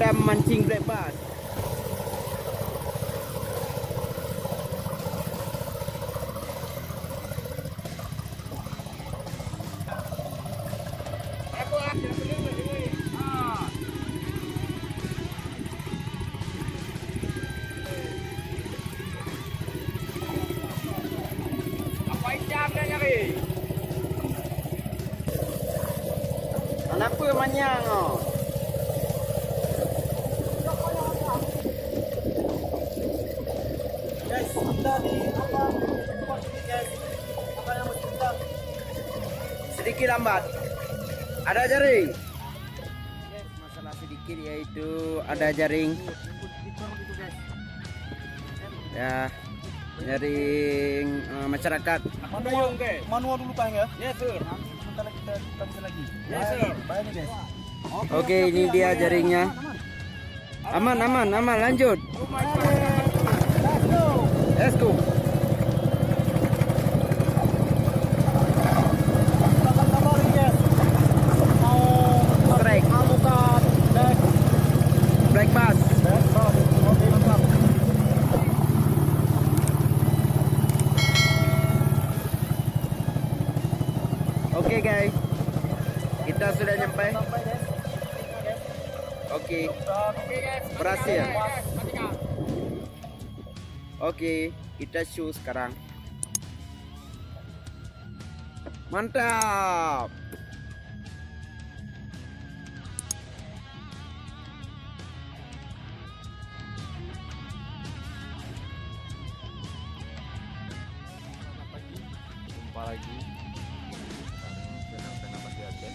sedang mancing black bass. Kenapa manyang oh? Guys, kita di apa? Guys, apa yang mesti kita? Sedikit lambat. Ada jaring. Yes, masalah sedikit yaitu ada jaring. Ya, jaring masyarakat. Manual dulu Pak ya? Yes, sir. Sebentar lagi kita bisa lagi. Yes, sir. Baik nih guys. Oke, ini dia jaringnya. Aman, lanjut. Let's go. Strike. Black bass. Oke, mantap. Oke guys, kita sudah nyampe. Sampai guys. Oke, Oke guys. berhasil. Oke, kita shoot sekarang. Mantap. Jumpa lagi channel Pasti Aceh.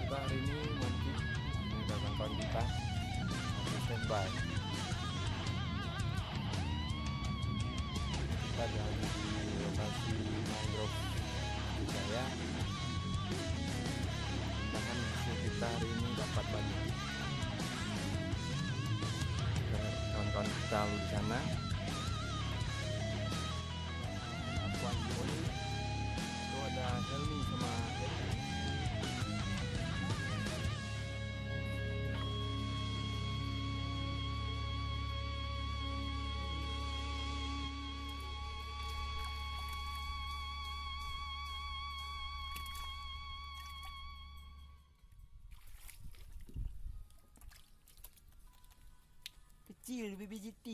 Kita hari ini mancing menggunakan kawan kita masih standby. Kita berada di lokasi mangrove Jaya. Mudah-mudahan hasil kita hari ini dapat banyak. Kawan-kawan kita di sana. Itu ada Helmi sama Edi. Kecil BBGT.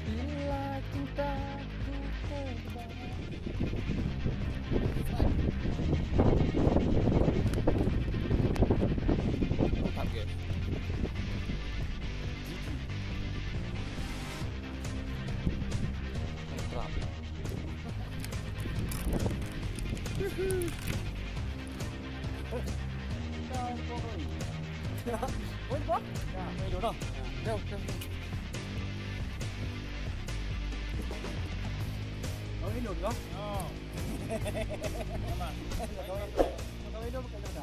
Bila cintaku mantap guys. Mantap. Oh, ini dulu kah? Oh. Aman. Kalau ini bukan ada.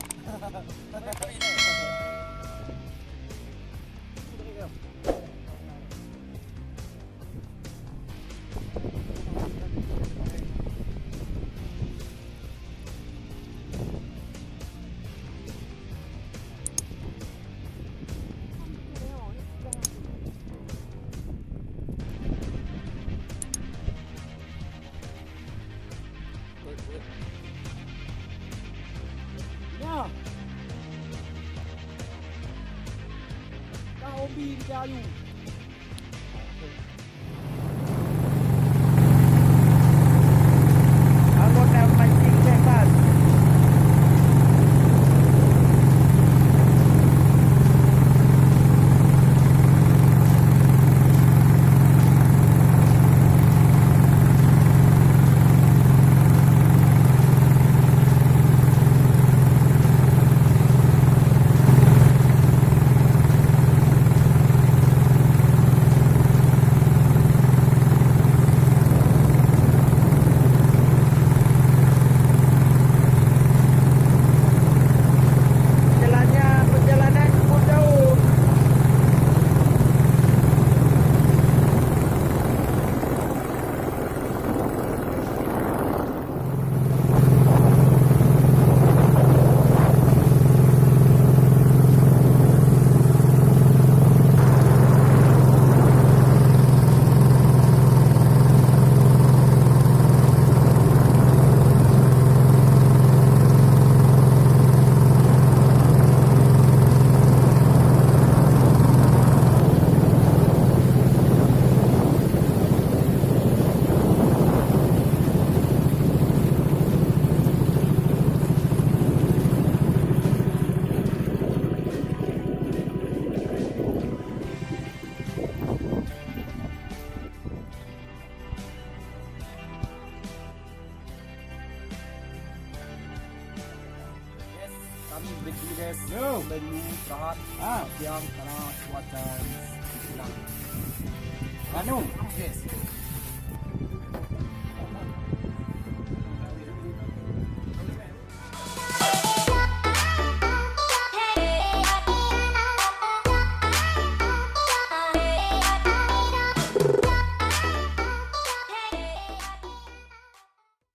Ya. Kau hobi di kayu. Anggota mancing black bass. kami break dulu guys. Yo. Kita dulu istirahat. Diam karena cuaca hilang. Anu. Yes.